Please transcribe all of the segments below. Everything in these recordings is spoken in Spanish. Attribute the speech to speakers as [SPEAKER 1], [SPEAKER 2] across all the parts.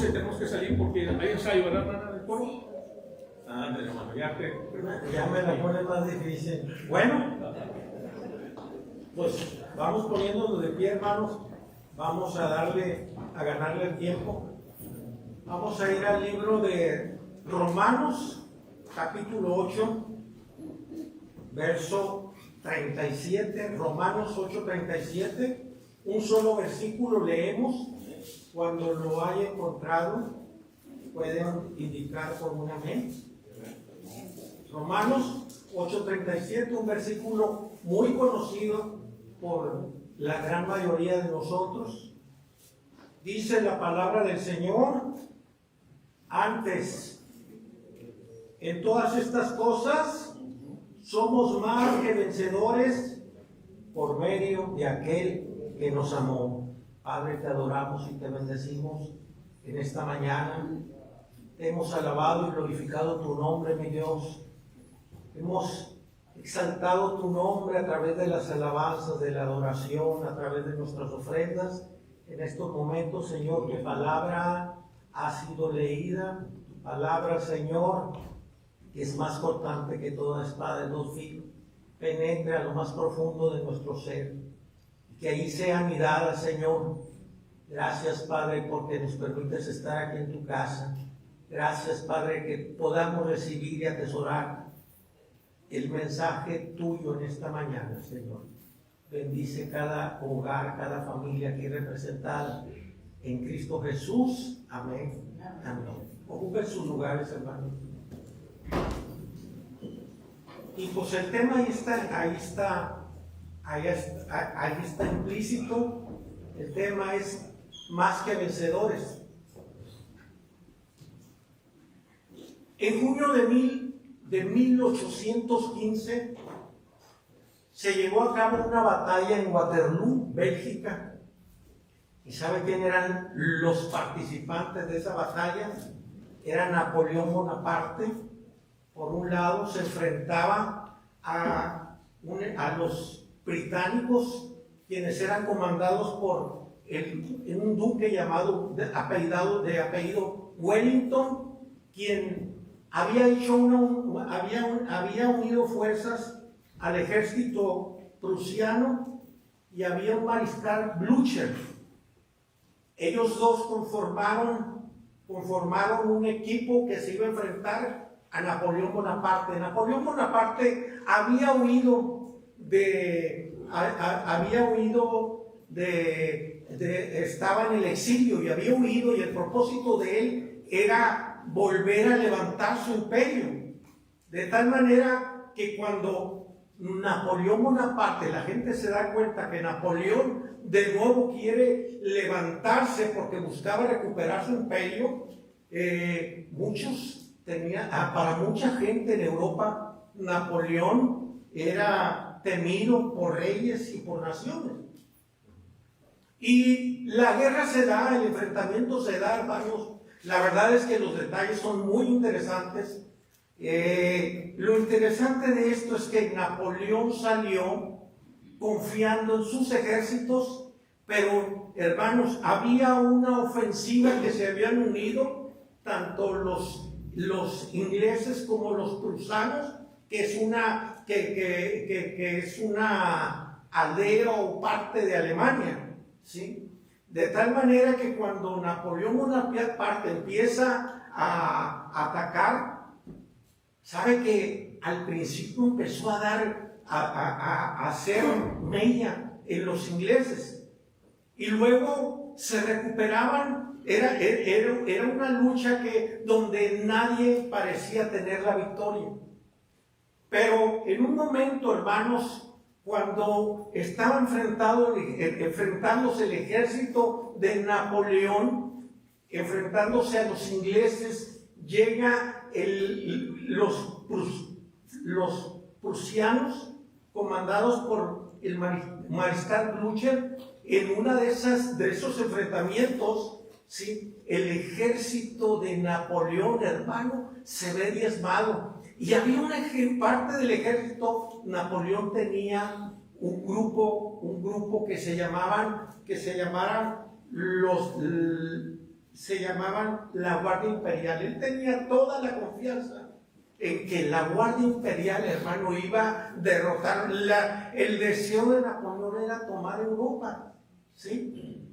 [SPEAKER 1] 12 tenemos que salir porque hay ensayo, ¿verdad, hermana del coro? Hermano,
[SPEAKER 2] ya me la pone más difícil. Bueno, pues vamos poniéndonos de pie, hermanos. Vamos a ganarle el tiempo. Vamos a ir al libro de Romanos, capítulo 8, verso 37. Romanos 8, 37. Un solo versículo leemos. Cuando lo haya encontrado, pueden indicar con un amén. Romanos 8:37, un versículo muy conocido por la gran mayoría de nosotros. Dice la palabra del Señor: antes, en todas estas cosas, somos más que vencedores por medio de aquel que nos amó. Padre, te adoramos y te bendecimos en esta mañana. Te hemos alabado y glorificado tu nombre, mi Dios. Hemos exaltado tu nombre a través de las alabanzas, de la adoración, a través de nuestras ofrendas. En estos momentos, Señor, tu palabra ha sido leída. Tu palabra, Señor, que es más cortante que toda espada de dos filos, penetre a lo más profundo de nuestro ser. Que ahí sea mirada, Señor. Gracias, Padre, porque nos permites estar aquí en tu casa. Gracias, Padre, que podamos recibir y atesorar el mensaje tuyo en esta mañana, Señor. Bendice cada hogar, cada familia aquí representada en Cristo Jesús. Amén. Amén. Ocupen sus lugares, hermanos. Y pues el tema ahí está implícito. El tema es más que vencedores. En junio de 1815 se llevó a cabo una batalla en Waterloo, Bélgica. ¿Y sabe quién eran los participantes de esa batalla? Era Napoleón Bonaparte. Por un lado se enfrentaba a los británicos, quienes eran comandados por un duque de apellido Wellington, quien había unido fuerzas al ejército prusiano, y había un mariscal Blücher. Ellos dos conformaron un equipo que se iba a enfrentar a Napoleón Bonaparte. Napoleón Bonaparte estaba en el exilio y había huido, y el propósito de él era volver a levantar su imperio. De tal manera que cuando Napoleón Bonaparte, la gente se da cuenta que Napoleón de nuevo quiere levantarse porque buscaba recuperar su imperio, para mucha gente en Europa, Napoleón era temido por reyes y por naciones. Y la guerra se da, el enfrentamiento se da, hermanos. La verdad es que los detalles son muy interesantes. Lo interesante de esto es que Napoleón salió confiando en sus ejércitos, pero, hermanos, había una ofensiva que se habían unido tanto los ingleses como los prusanos, que es una aldea o parte de Alemania, ¿sí? De tal manera que cuando Napoleón Bonaparte empieza a atacar, sabe que al principio empezó a hacer mella en los ingleses, y luego se recuperaban. Era una lucha donde nadie parecía tener la victoria. Pero en un momento, hermanos, cuando estaba enfrentándose el ejército de Napoleón, enfrentándose a los ingleses, llega los prusianos, comandados por el mariscal Blücher. En una de esos enfrentamientos, ¿sí?, el ejército de Napoleón, hermano, se ve diezmado. Y había una parte del ejército. Napoleón tenía un grupo que se llamaran se llamaban la Guardia Imperial. Él tenía toda la confianza en que la Guardia Imperial, hermano, iba a derrotar. El deseo de Napoleón era tomar Europa, ¿sí?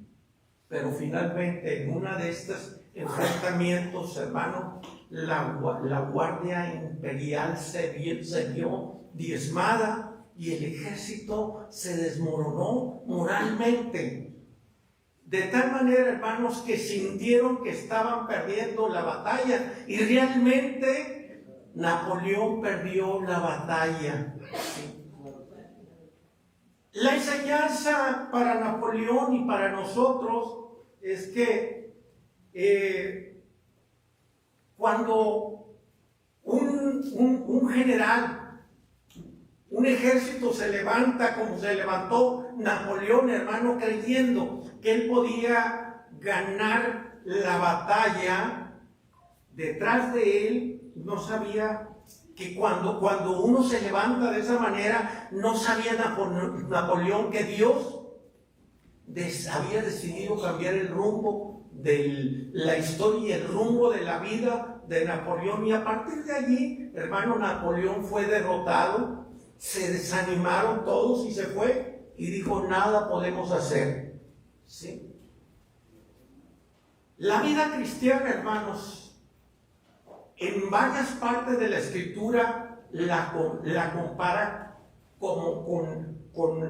[SPEAKER 2] Pero finalmente, en una de estos enfrentamientos, hermano, la Guardia Imperial se vio diezmada y el ejército se desmoronó moralmente. De tal manera, hermanos, que sintieron que estaban perdiendo la batalla y realmente Napoleón perdió la batalla. La enseñanza para Napoleón y para nosotros es que cuando un general, un ejército se levanta como se levantó Napoleón, hermano, creyendo que él podía ganar la batalla, detrás de él no sabía que cuando uno se levanta de esa manera, no sabía Napoleón que Dios había decidido cambiar el rumbo de la historia y el rumbo de la vida de Napoleón. Y a partir de allí, hermano, Napoleón fue derrotado, se desanimaron todos y se fue y dijo: nada podemos hacer. ¿Sí? La vida cristiana, hermanos, en varias partes de la Escritura la compara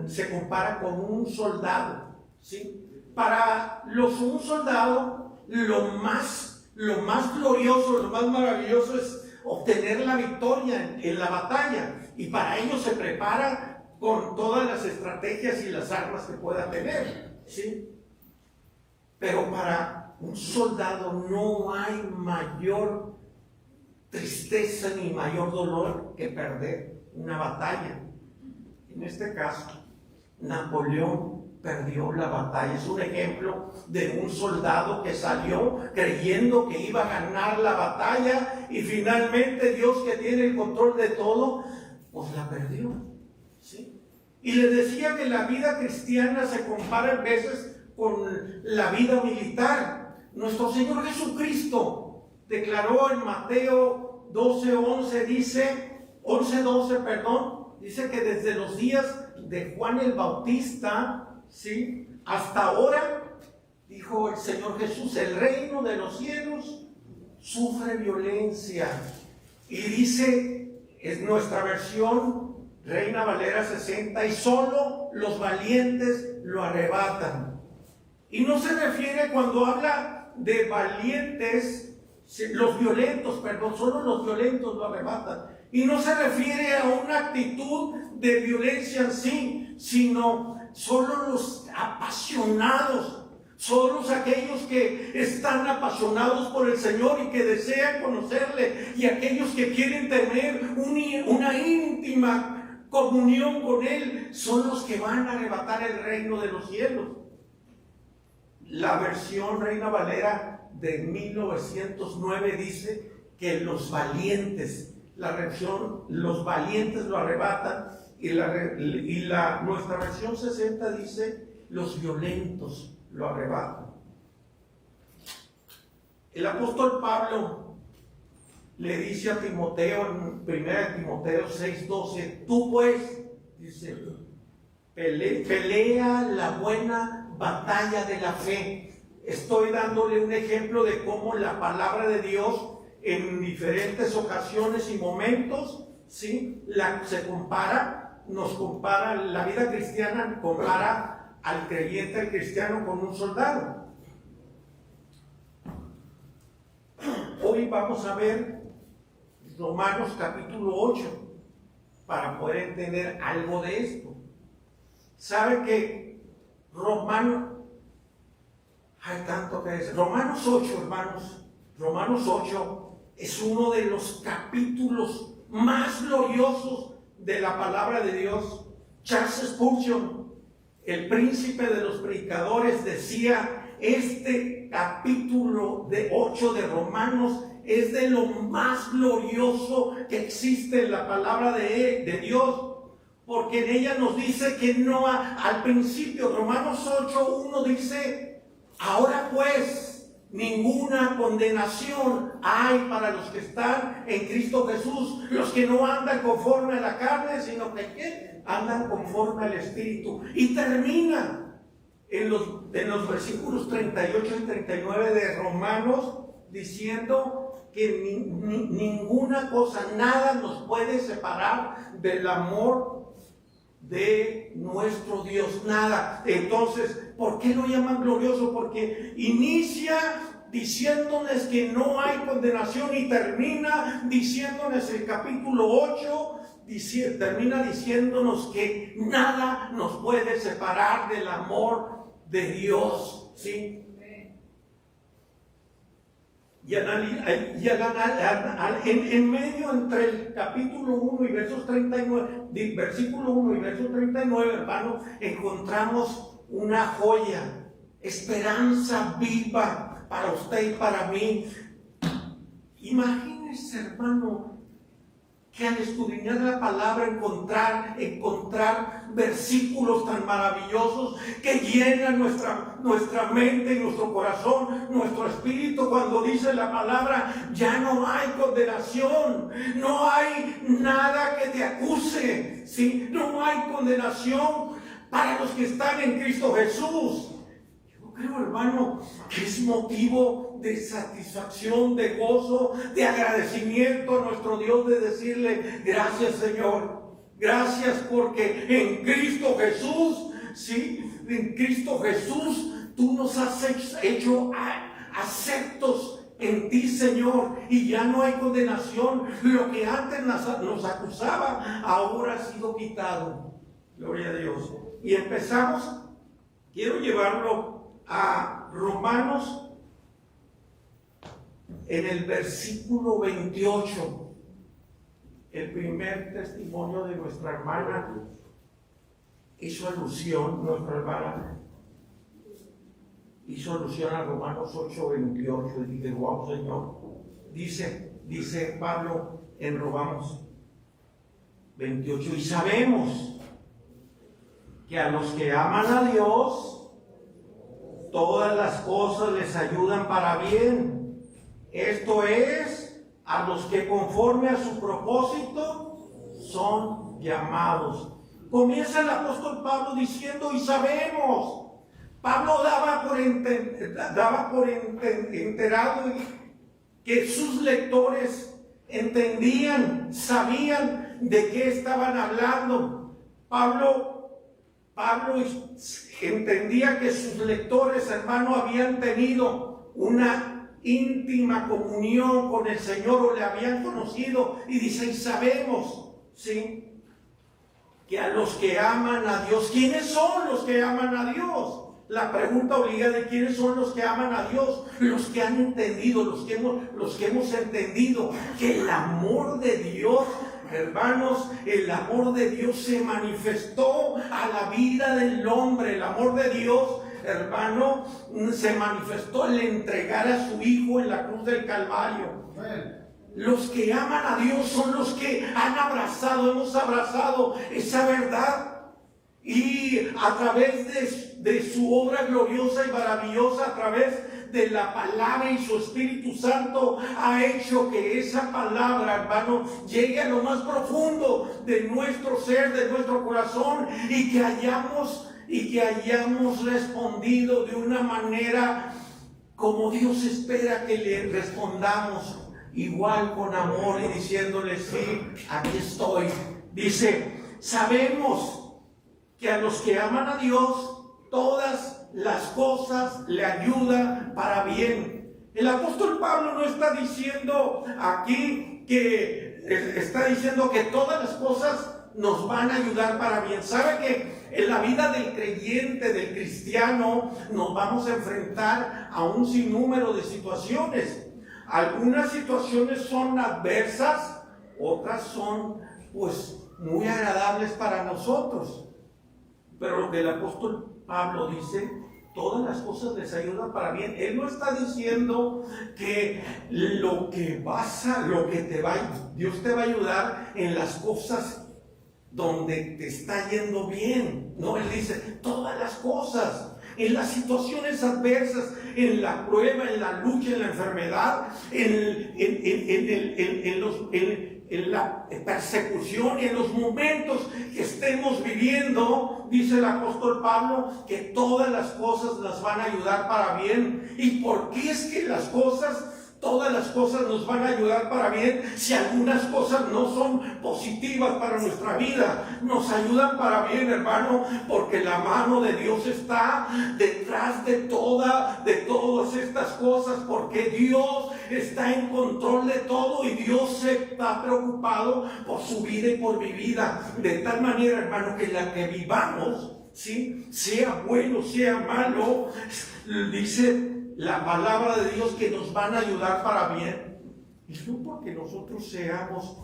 [SPEAKER 2] se compara con un soldado, ¿sí? Para un soldado, lo más glorioso, lo más maravilloso es obtener la victoria en la batalla, y para ello se prepara con todas las estrategias y las armas que pueda tener, ¿sí? Pero para un soldado no hay mayor tristeza ni mayor dolor que perder una batalla. En este caso, Napoleón perdió la batalla. Es un ejemplo de un soldado que salió creyendo que iba a ganar la batalla y finalmente Dios, que tiene el control de todo, pues la perdió, ¿sí? Y les decía que la vida cristiana se compara a veces con la vida militar. Nuestro Señor Jesucristo declaró en Mateo 12:12, dice 11:12, dice que desde los días de Juan el Bautista, ¿sí?, hasta ahora, dijo el Señor Jesús, el reino de los cielos sufre violencia. Y dice, es nuestra versión Reina Valera 60, y solo los valientes lo arrebatan. Y no se refiere, cuando habla de valientes, los violentos, solo los violentos lo arrebatan. Y no se refiere a una actitud de violencia en sí, sino solo los apasionados, solo aquellos que están apasionados por el Señor y que desean conocerle, y aquellos que quieren tener una íntima comunión con Él, son los que van a arrebatar el reino de los cielos. La versión Reina Valera de 1909 dice que los valientes, la versión los valientes lo arrebatan, y nuestra versión 60 dice los violentos lo arrebatan. El apóstol Pablo le dice a Timoteo en 1 Timoteo 6:12, tú pues, dice, pelea la buena batalla de la fe. Estoy dándole un ejemplo de cómo la palabra de Dios en diferentes ocasiones y momentos, ¿sí?, nos compara, la vida cristiana compara al creyente, al cristiano, con un soldado. Hoy vamos a ver Romanos capítulo 8 para poder entender algo de esto. ¿Sabe que hay tanto que decir? Romanos 8, hermanos, Romanos 8 es uno de los capítulos más gloriosos de la palabra de Dios. Charles Spurgeon, el príncipe de los predicadores, decía: este capítulo 8 de Romanos es de lo más glorioso que existe en la palabra de Dios, porque en ella nos dice que no al principio, Romanos 8:1 dice: ahora pues, ninguna condenación hay para los que están en Cristo Jesús, los que no andan conforme a la carne, sino que ¿qué? Andan conforme al Espíritu. Y termina en los versículos 38 y 39 de Romanos diciendo que ninguna cosa, nada nos puede separar del amor de nuestro Dios, nada. Entonces, ¿por qué lo llaman glorioso? Porque inicia diciéndoles que no hay condenación y termina diciéndoles el capítulo 8, termina diciéndonos que nada nos puede separar del amor de Dios, ¿sí? Y en medio entre el capítulo 1 y versos 39, versículo 1 y verso 39, hermano, encontramos una joya, esperanza viva para usted y para mí. Imagínese, hermano, que al escudriñar la palabra encontrar versículos tan maravillosos que llenan nuestra mente y nuestro corazón, nuestro espíritu, cuando dice la palabra, ya no hay condenación, no hay nada que te acuse, ¿sí? No hay condenación para los que están en Cristo Jesús. Yo creo, hermano, que es motivo de satisfacción, de gozo, de agradecimiento a nuestro Dios, de decirle, gracias, Señor, gracias porque en Cristo Jesús, sí, en Cristo Jesús, tú nos has hecho aceptos en ti, Señor, y ya no hay condenación. Lo que antes nos acusaba, ahora ha sido quitado. Gloria a Dios. Y empezamos, quiero llevarlo a Romanos, en el versículo 28, el primer testimonio de nuestra hermana hizo alusión, a Romanos 8, 28, y dije, wow, Señor, dice Pablo en Romanos 28, y sabemos que a los que aman a Dios, todas las cosas les ayudan para bien. Esto es, a los que conforme a su propósito son llamados. Comienza el apóstol Pablo diciendo, y sabemos. Pablo daba por enterado que sus lectores entendían, sabían de qué estaban hablando. Pablo entendía que sus lectores, hermano, habían tenido una íntima comunión con el Señor o le habían conocido, y dice, y sabemos, ¿sí?, que a los que aman a Dios. ¿Quiénes son los que aman a Dios? La pregunta obligada de quiénes son los que aman a Dios. Los que han entendido, los que hemos entendido que el amor de Dios, hermanos, el amor de Dios se manifestó a la vida del hombre. El amor de Dios, hermano, se manifestó al entregar a su Hijo en la cruz del Calvario. Los que aman a Dios son los que hemos abrazado esa verdad, y a través de su obra gloriosa y maravillosa, a través de la palabra y su Espíritu Santo, ha hecho que esa palabra, hermano, llegue a lo más profundo de nuestro ser, de nuestro corazón, y que hayamos respondido de una manera como Dios espera que le respondamos, igual con amor, y diciéndole, sí, aquí estoy. Dice, sabemos que a los que aman a Dios, todas las cosas le ayudan para bien. El apóstol Pablo no está diciendo aquí está diciendo que todas las cosas nos van a ayudar para bien. ¿Sabe que en la vida del creyente, del cristiano, nos vamos a enfrentar a un sinnúmero de situaciones? Algunas situaciones son adversas, otras son pues muy agradables para nosotros. Pero lo que el apóstol Pablo dice, todas las cosas les ayudan para bien. Él no está diciendo que Dios te va a ayudar en las cosas donde te está yendo bien. No, él dice todas las cosas. en las situaciones adversas, en la prueba, en la lucha, en la enfermedad, en la persecución y en los momentos que estemos viviendo, dice el apóstol Pablo, que todas las cosas las van a ayudar para bien. ¿Y por qué es que todas las cosas nos van a ayudar para bien si algunas cosas no son positivas para nuestra vida? Nos ayudan para bien, hermano, porque la mano de Dios está detrás de todas estas cosas, porque Dios está en control de todo y Dios está preocupado por su vida y por mi vida. De tal manera, hermano, que la que vivamos, ¿sí?, sea bueno, sea malo, dice la palabra de Dios que nos van a ayudar para bien. Y no porque nosotros seamos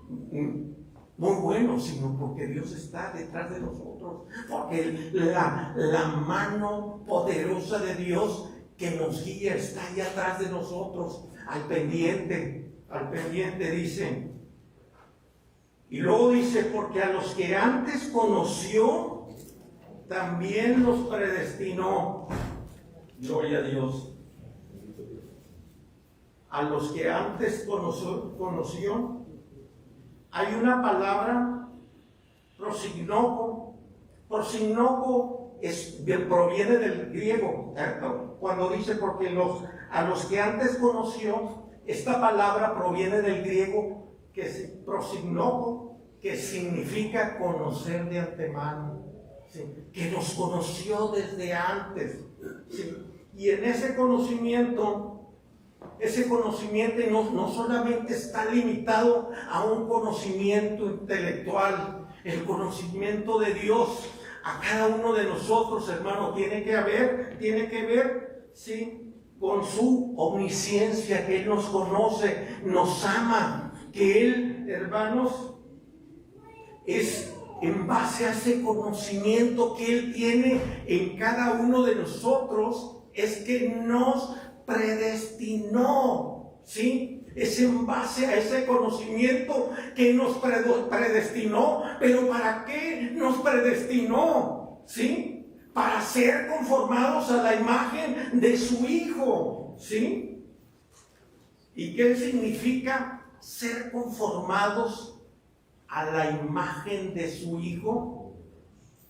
[SPEAKER 2] muy buenos, sino porque Dios está detrás de nosotros. Porque la mano poderosa de Dios que nos guía está ahí atrás de nosotros, al pendiente dice. Y luego dice, porque a los que antes conoció, también los predestinó. Gloria a Dios. A los que antes conoció, hay una palabra, prosignoco. Prosignoco proviene del griego. Cuando dice porque a los que antes conoció, esta palabra proviene del griego, que es prosignoco, que significa conocer de antemano. ¿Sí? Que nos conoció desde antes. ¿Sí? Y en ese conocimiento no solamente está limitado a un conocimiento intelectual. El conocimiento de Dios a cada uno de nosotros, hermano, tiene que ver, ¿sí?, con su omnisciencia, que Él nos conoce, nos ama, que Él, hermanos, es en base a ese conocimiento que Él tiene en cada uno de nosotros, es que nos predestinó, ¿sí? Es en base a ese conocimiento que nos predestinó. ¿Pero para qué nos predestinó? ¿Sí? Para ser conformados a la imagen de su Hijo, ¿sí? ¿Y qué significa ser conformados a la imagen de su Hijo?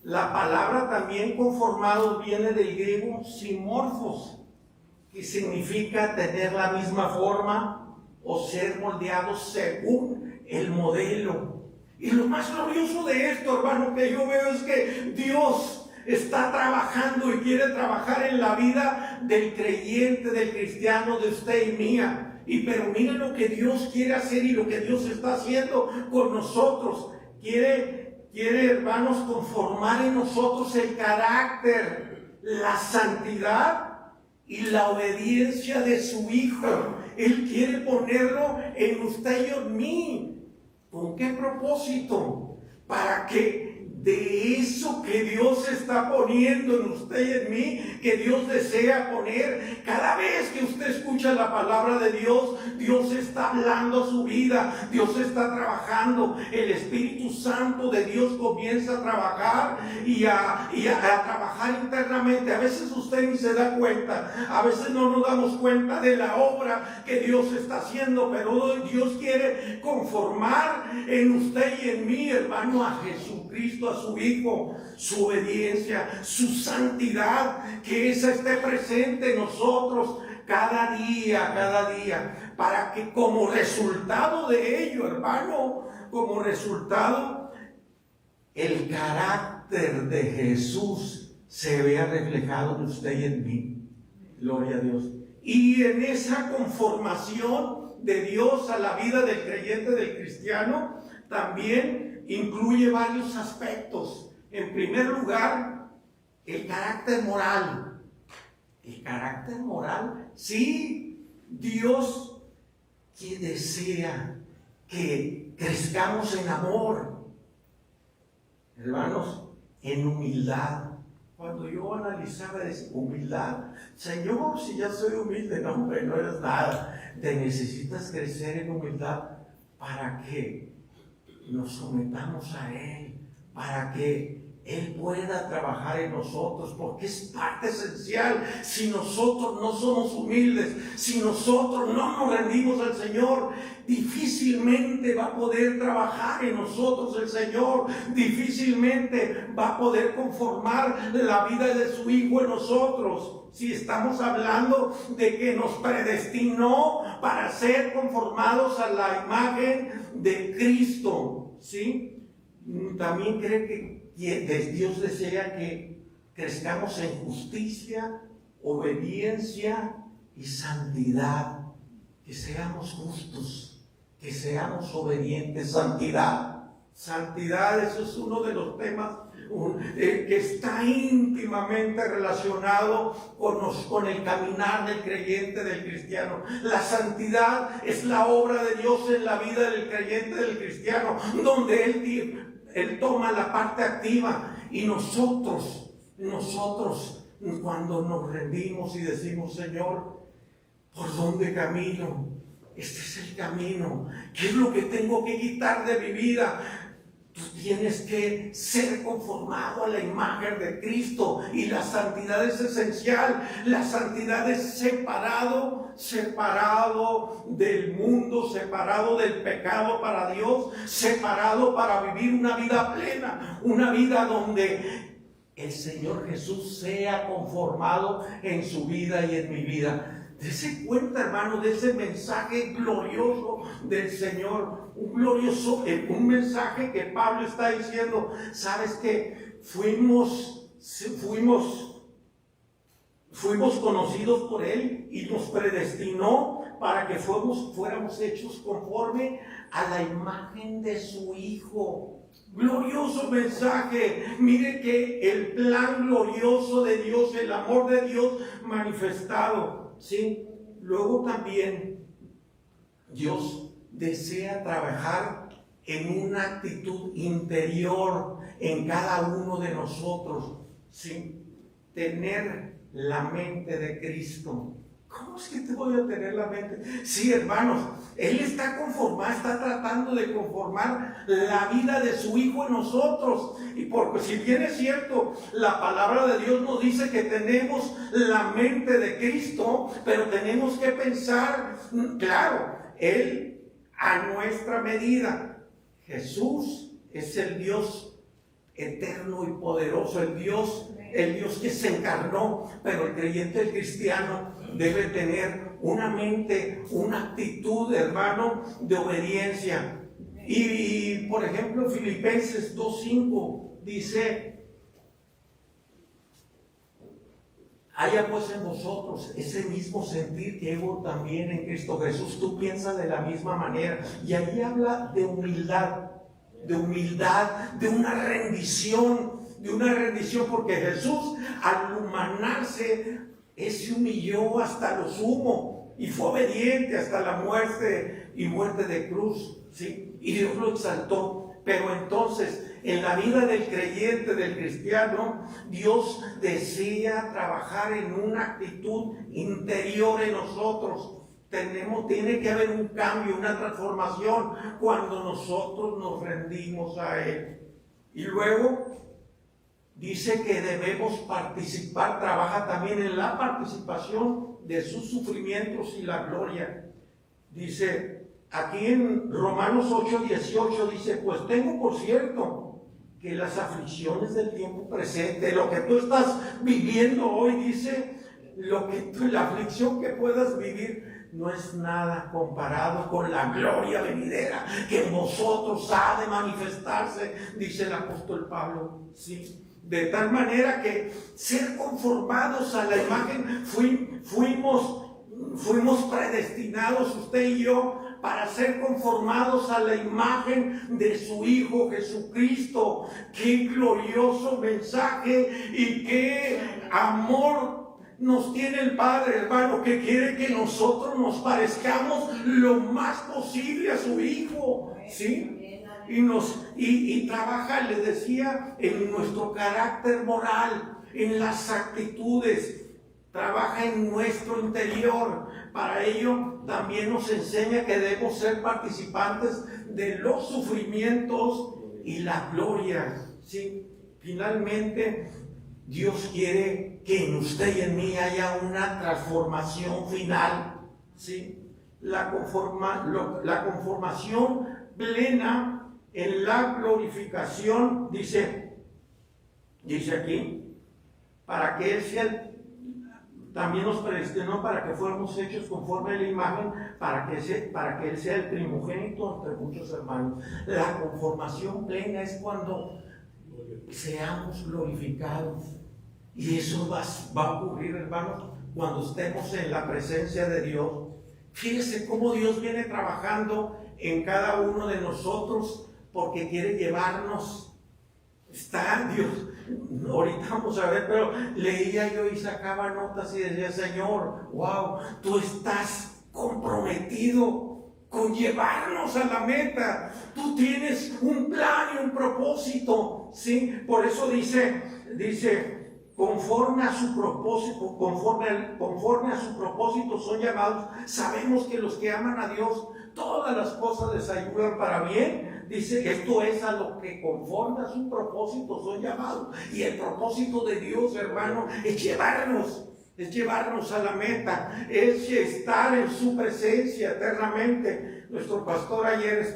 [SPEAKER 2] La palabra también conformados viene del griego simorfos, que significa tener la misma forma o ser moldeados según el modelo. Y lo más glorioso de esto, hermano, que yo veo es que Dios está trabajando y quiere trabajar en la vida del creyente, del cristiano, de usted y mía. Pero miren lo que Dios quiere hacer y lo que Dios está haciendo con nosotros. Quiere, hermanos, conformar en nosotros el carácter, la santidad y la obediencia de su Hijo. Él quiere ponerlo en usted y en mí. ¿Con qué propósito? Para que de eso que Dios está poniendo en usted y en mí, que Dios desea poner, cada vez que usted escucha la palabra de Dios, Dios está hablando a su vida, Dios está trabajando, el Espíritu Santo de Dios comienza a trabajar y a trabajar internamente. A veces usted ni se da cuenta, a veces no nos damos cuenta de la obra que Dios está haciendo, pero Dios quiere conformar en usted y en mí, hermano, a Jesucristo, a su Hijo, su obediencia, su santidad, que esa esté presente en nosotros cada día, para que como resultado de ello, hermano, como resultado, el carácter de Jesús se vea reflejado en usted y en mí. Gloria a Dios. Y en esa conformación de Dios a la vida del creyente, del cristiano, también incluye varios aspectos. En primer lugar, el carácter moral. El carácter moral, sí, Dios que desea que crezcamos en amor, hermanos, en humildad. Cuando yo analizaba esa humildad, Señor, si ya soy humilde, no, hombre, no eres nada. Te necesitas crecer en humildad para que nos sometamos a Él, para que Él pueda trabajar en nosotros, porque es parte esencial. Si nosotros no somos humildes, si nosotros no nos rendimos al Señor, difícilmente va a poder trabajar en nosotros el Señor, difícilmente va a poder conformar la vida de su Hijo en nosotros. Si estamos hablando de que nos predestinó para ser conformados a la imagen de Cristo, ¿sí? También cree que Dios desea que crezcamos en justicia, obediencia y santidad, que seamos justos, que seamos obedientes. Santidad, eso es uno de los temas que está íntimamente relacionado con el caminar del creyente, del cristiano. La santidad es la obra de Dios en la vida del creyente, del cristiano, donde Él toma la parte activa, y nosotros cuando nos rendimos y decimos: Señor, ¿por dónde camino? Este es el camino. ¿Qué es lo que tengo que quitar de mi vida? Tú tienes que ser conformado a la imagen de Cristo, y la santidad es esencial. La santidad es separado del mundo, separado del pecado para Dios, separado para vivir una vida plena, una vida donde el Señor Jesús sea conformado en su vida y en mi vida. Dese cuenta, hermano, de ese mensaje glorioso del Señor, un mensaje que Pablo está diciendo: sabes que fuimos conocidos por Él y nos predestinó para que fuéramos hechos conforme a la imagen de su Hijo. Glorioso mensaje. Mire que el plan glorioso de Dios, el amor de Dios manifestado, ¿sí? Luego también Dios desea trabajar en una actitud interior en cada uno de nosotros, ¿sí? Tener la mente de Cristo. ¿Cómo es que te voy a tener la mente? Sí, hermanos, Él está tratando de conformar la vida de su Hijo en nosotros. Y porque si bien es cierto, la palabra de Dios nos dice que tenemos la mente de Cristo, pero tenemos que pensar, claro, Él a nuestra medida. Jesús es el Dios eterno y poderoso, el Dios que se encarnó, pero el creyente, el cristiano, debe tener una mente, una actitud, hermano, de obediencia. Y por ejemplo, Filipenses 2:5 dice: haya pues en vosotros ese mismo sentir que hubo también en Cristo Jesús. Tú piensas de la misma manera. Y ahí habla de humildad, de una rendición, porque Jesús, al humanarse, Él se humilló hasta lo sumo y fue obediente hasta la muerte de cruz, ¿sí? Y Dios lo exaltó. Pero entonces, en la vida del creyente, del cristiano, Dios desea trabajar en una actitud interior en nosotros. Tiene que haber un cambio, una transformación cuando nosotros nos rendimos a Él. Y luego dice que debemos participar, trabaja también en la participación de sus sufrimientos y la gloria. Dice aquí en Romanos 8:18, dice: pues tengo por cierto que las aflicciones del tiempo presente, lo que tú estás viviendo hoy, dice, la aflicción que puedas vivir, no es nada comparado con la gloria venidera que en vosotros ha de manifestarse, dice el apóstol Pablo, ¿sí? De tal manera que ser conformados a la imagen, fuimos predestinados, usted y yo, para ser conformados a la imagen de su Hijo Jesucristo. Qué glorioso mensaje y qué amor nos tiene el Padre, hermano, que quiere que nosotros nos parezcamos lo más posible a su Hijo, ¿sí? Y trabaja, les decía, en nuestro carácter moral, en las actitudes, trabaja en nuestro interior. Para ello también nos enseña que debemos ser participantes de los sufrimientos y la gloria, ¿sí? Finalmente, Dios quiere que en usted y en mí haya una transformación final, ¿sí? La conformación plena en la glorificación, dice aquí, para que Él sea, también nos predestinó para que fuéramos hechos conforme a la imagen, para que Él sea el primogénito entre muchos hermanos. La conformación plena es cuando seamos glorificados. Y eso va a ocurrir, hermanos, cuando estemos en la presencia de Dios. Fíjese cómo Dios viene trabajando en cada uno de nosotros, porque quiere llevarnos. Está Dios. Ahorita vamos a ver, pero leía yo y sacaba notas y decía: Señor, wow, tú estás comprometido con llevarnos a la meta. Tú tienes un plan y un propósito, ¿sí? Por eso dice, conforme a su propósito, conforme a su propósito son llamados. Sabemos que los que aman a Dios, todas las cosas les ayudan para bien. Dice, esto es a lo que conforme a su propósito son llamados. Y el propósito de Dios, hermano, es llevarnos a la meta, es estar en su presencia eternamente. Nuestro pastor ayer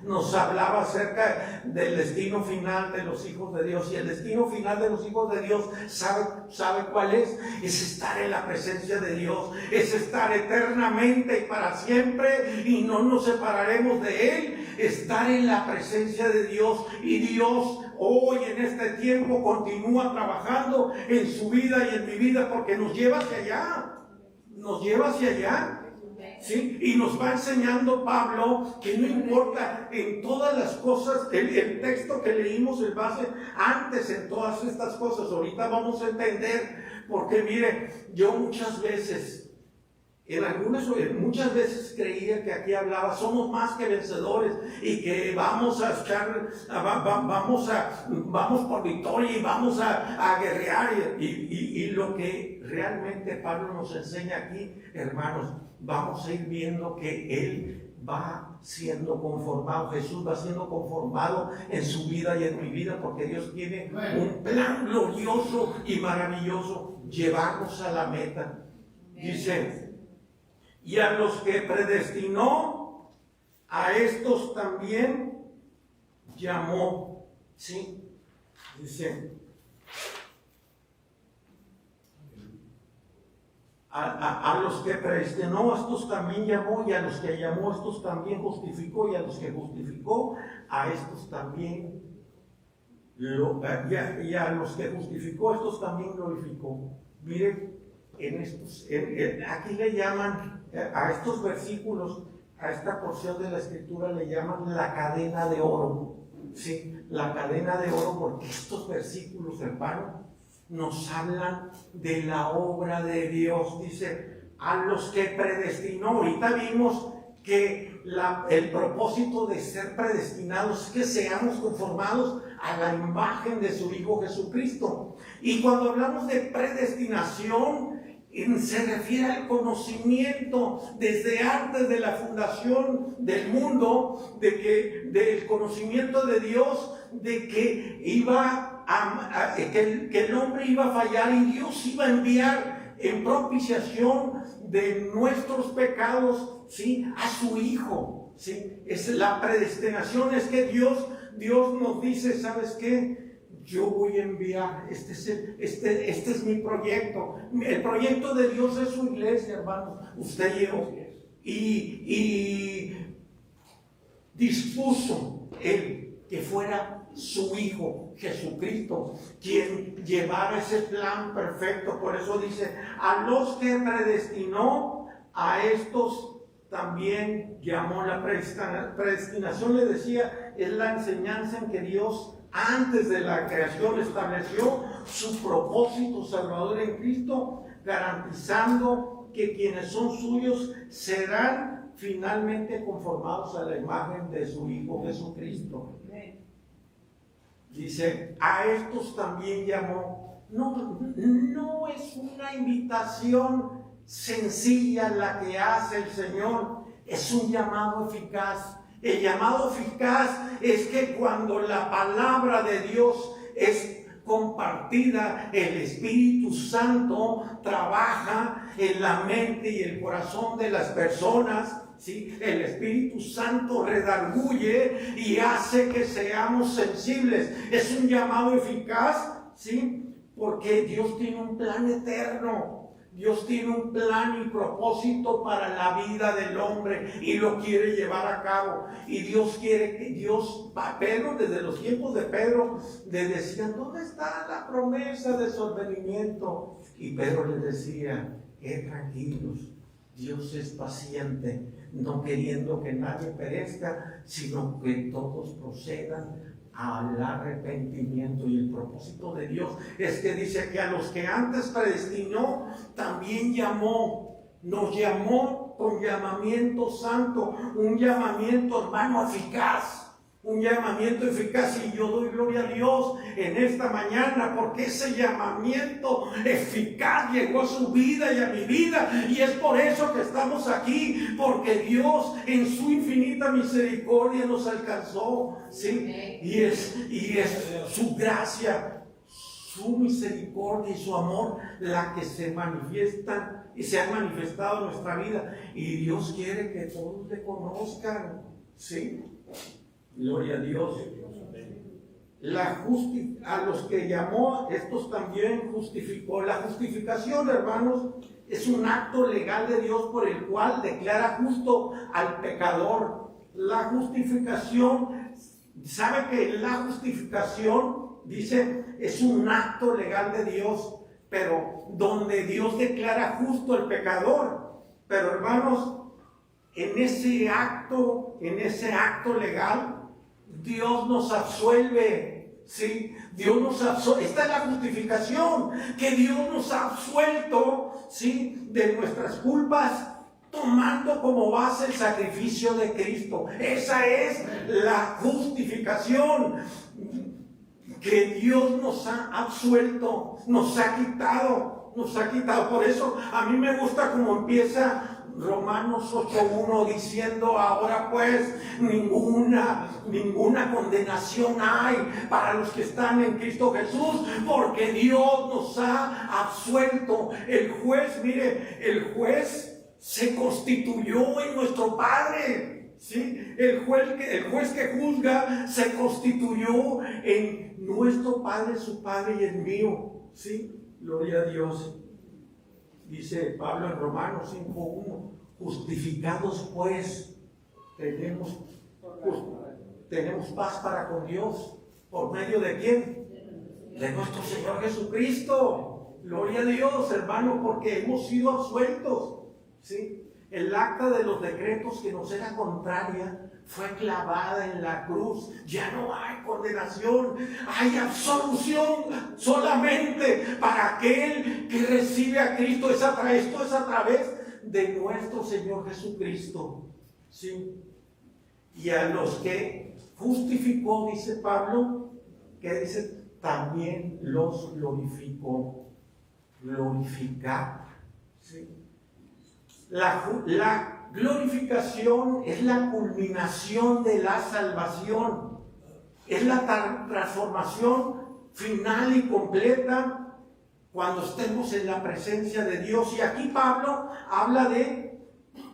[SPEAKER 2] nos hablaba acerca del destino final de los hijos de Dios. Y el destino final de los hijos de Dios, ¿sabe cuál es? Es estar en la presencia de Dios, es estar eternamente y para siempre, y no nos separaremos de Él. Estar en la presencia de Dios. Y Dios hoy en este tiempo continúa trabajando en su vida y en mi vida, porque nos lleva hacia allá, ¿sí? Y nos va enseñando Pablo que no importa en todas las cosas, el texto que leímos el base antes en todas estas cosas, ahorita vamos a entender, porque mire, yo muchas veces creía que aquí hablaba, somos más que vencedores y que vamos por victoria y vamos a guerrear. Y lo que realmente Pablo nos enseña aquí, hermanos, vamos a ir viendo que Él va siendo conformado, Jesús va siendo conformado en su vida y en mi vida, porque Dios tiene un plan glorioso y maravilloso, llevarnos a la meta. Dice: y a los que predestinó, a estos también llamó. ¿Sí? Dice: a los que predestinó, a estos también llamó, y a los que llamó, a estos también justificó, y a los que justificó, a estos también y a los que justificó, a estos también glorificó. Miren, aquí le llaman a estos versículos, a esta porción de la Escritura le llaman la cadena de oro. Sí, la cadena de oro, porque estos versículos, hermano, nos hablan de la obra de Dios. Dice: a los que predestinó. Ahorita vimos que el propósito de ser predestinados es que seamos conformados a la imagen de su Hijo Jesucristo. Y cuando hablamos de predestinación, se refiere al conocimiento desde antes de la fundación del mundo, del conocimiento de Dios, de que que el hombre iba a fallar y Dios iba a enviar en propiciación de nuestros pecados, ¿sí?, a su Hijo, ¿sí? Es la predestinación, es que Dios nos dice: ¿sabes qué? Yo voy a enviar, este es mi proyecto. El proyecto de Dios es su iglesia, hermanos, usted y yo. Y dispuso Él que fuera su Hijo Jesucristo quien llevara ese plan perfecto. Por eso dice: a los que predestinó, a estos también llamó. La predestinación, le decía, es la enseñanza en que Dios antes de la creación estableció su propósito salvador en Cristo, garantizando que quienes son suyos serán finalmente conformados a la imagen de su Hijo Jesucristo. Dice: a estos también llamó. No es una invitación sencilla la que hace el Señor, es un llamado eficaz. El llamado eficaz es que cuando la palabra de Dios es compartida. El Espíritu Santo trabaja en la mente y el corazón de las personas, ¿sí? El Espíritu Santo redarguye y hace que seamos sensibles. Es un llamado eficaz, ¿sí? Porque Dios tiene un plan eterno. Dios tiene un plan y propósito para la vida del hombre y lo quiere llevar a cabo. Y Dios quiere que Pedro, desde los tiempos de Pedro, le decían, ¿dónde está la promesa de su advenimiento? Y Pedro les decía, tranquilos, Dios es paciente, no queriendo que nadie perezca, sino que todos procedan al arrepentimiento. Y el propósito de Dios es que dice que a los que antes predestinó, también llamó. Nos llamó con llamamiento santo, un llamamiento, hermano, eficaz. Un llamamiento eficaz, y yo doy gloria a Dios en esta mañana porque ese llamamiento eficaz llegó a su vida y a mi vida, y es por eso que estamos aquí, porque Dios en su infinita misericordia nos alcanzó, ¿sí? Y es su gracia, su misericordia y su amor la que se manifiestan y se han manifestado en nuestra vida, y Dios quiere que todos le conozcan, ¿sí? Gloria a Dios. A los que llamó, estos también justificó. La justificación, hermanos, es un acto legal de Dios por el cual declara justo al pecador. La justificación, ¿sabe que la justificación, dice, es un acto legal de Dios, pero donde Dios declara justo al pecador? Pero, hermanos, en ese acto legal, Dios nos absuelve, ¿sí? Dios nos absuelve. Esta es la justificación, que Dios nos ha absuelto, ¿sí?, de nuestras culpas, tomando como base el sacrificio de Cristo. Esa es la justificación, que Dios nos ha absuelto, nos ha quitado. Por eso a mí me gusta como empieza Romanos 8:1, diciendo, ahora pues ninguna condenación hay para los que están en Cristo Jesús, porque Dios nos ha absuelto. El juez se constituyó en nuestro Padre, ¿sí? El juez que juzga se constituyó en nuestro Padre, su Padre y el mío, ¿sí? Gloria a Dios. Dice Pablo en Romanos 5:1, justificados pues, tenemos paz para con Dios. ¿Por medio de quién? De nuestro Señor Jesucristo. Gloria a Dios, hermano, porque hemos sido absueltos, ¿sí? El acta de los decretos que nos era contraria fue clavada en la cruz. Ya no hay condenación, hay absolución solamente para aquel que recibe a Cristo. Esto es a través de nuestro Señor Jesucristo, ¿sí? Y a los que justificó, dice Pablo, que dice, también los glorificó. Glorificar, ¿sí? La glorificación es la culminación de la salvación, es la transformación final y completa cuando estemos en la presencia de Dios. Y aquí Pablo habla de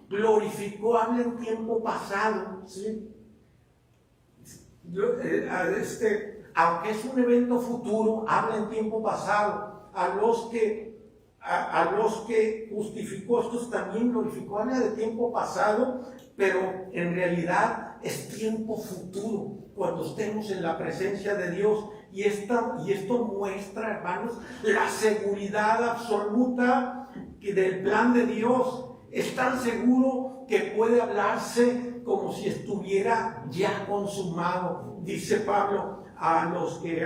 [SPEAKER 2] glorificó, habla en tiempo pasado, ¿sí? Aunque es un evento futuro, habla en tiempo pasado. A los que justificó, estos también glorificó. Habla de tiempo pasado, pero en realidad es tiempo futuro, cuando estemos en la presencia de Dios. Y esto muestra, hermanos, la seguridad absoluta del plan de Dios. Es tan seguro que puede hablarse como si estuviera ya consumado. Dice Pablo, a los que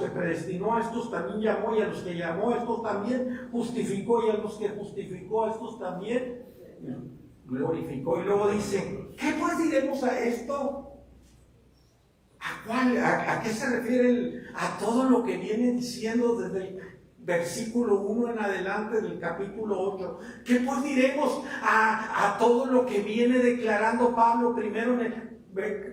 [SPEAKER 2] predestinó, a estos también llamó, y a los que llamó, a estos también justificó, y a los que justificó, a estos también glorificó. Y luego dice, ¿qué pues diremos a esto? ¿A qué se refiere a todo lo que viene diciendo desde el versículo 1 en adelante del capítulo 8? ¿Qué pues diremos a todo lo que viene declarando Pablo? Primero en el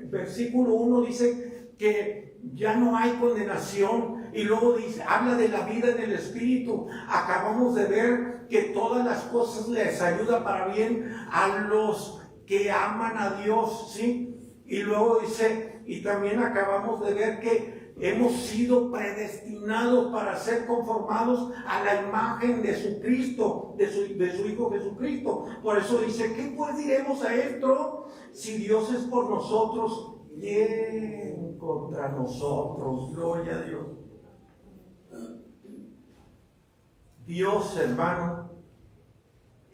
[SPEAKER 2] versículo 1 dice que ya no hay condenación, y luego dice, habla de la vida en el Espíritu. Acabamos de ver que todas las cosas les ayudan para bien a los que aman a Dios, ¿sí? Y luego dice, y también acabamos de ver que hemos sido predestinados para ser conformados a la imagen de su Cristo, de su Hijo Jesucristo. Por eso dice, ¿qué pues diremos a esto? Si Dios es por nosotros, ¿quién contra nosotros? Gloria a Dios. Dios, hermano,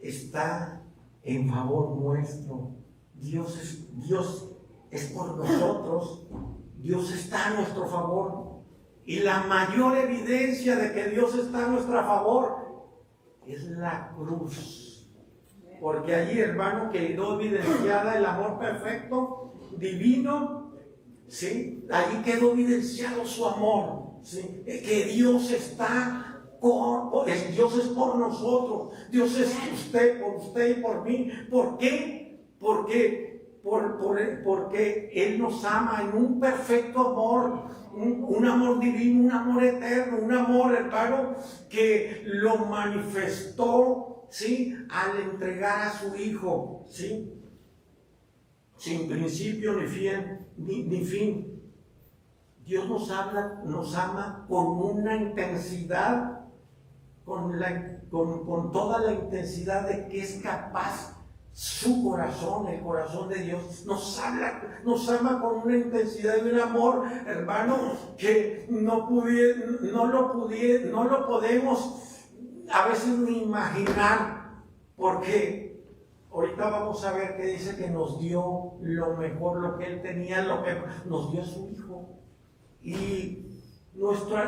[SPEAKER 2] está en favor nuestro. Dios es por nosotros. Dios está a nuestro favor. Y la mayor evidencia de que Dios está a nuestro favor es la cruz. Porque allí, hermano, quedó evidenciada el amor perfecto, divino, ¿sí? Allí quedó evidenciado su amor, ¿sí? Que Dios está Dios es por nosotros. Dios es por usted y por mí. ¿Por qué? Porque Él nos ama en un perfecto amor, un amor divino, un amor eterno, un amor, hermano, que lo manifestó, ¿sí? Al entregar a su Hijo, ¿sí? Sin principio ni fin. Dios nos ama con una intensidad, con toda la intensidad de que es capaz su corazón, el corazón de Dios. Nos ama con una intensidad y un amor, hermano, que no lo podemos a veces ni imaginar, porque ahorita vamos a ver que dice que nos dio lo mejor, lo que Él tenía, lo que nos dio a su Hijo. Y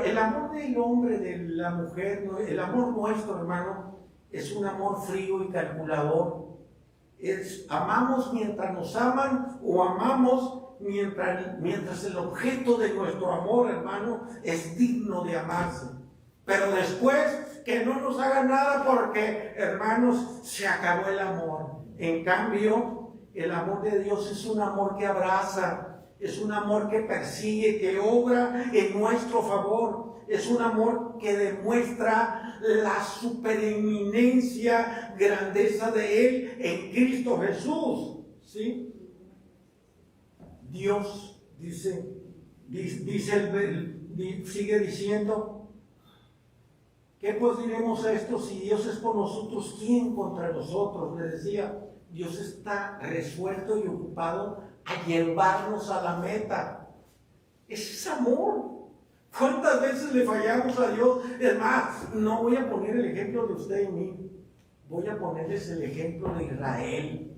[SPEAKER 2] el amor del hombre, de la mujer, el amor nuestro, hermano, es un amor frío y calculador. Amamos mientras nos aman, o amamos mientras el objeto de nuestro amor, hermano, es digno de amarse. Pero después que no nos haga nada, porque, hermanos, se acabó el amor. En cambio, el amor de Dios es un amor que abraza. Es un amor que persigue, que obra en nuestro favor. Es un amor que demuestra la supereminencia, grandeza de Él en Cristo Jesús. ¿Sí? Dios sigue diciendo, ¿qué pues diremos a esto? Si Dios es por nosotros, ¿quién contra nosotros? Le decía, Dios está resuelto y ocupado a llevarnos a la meta. Ese es amor. ¿Cuántas veces le fallamos a Dios? Es más, no voy a poner el ejemplo de usted y mí, voy a ponerles el ejemplo de Israel.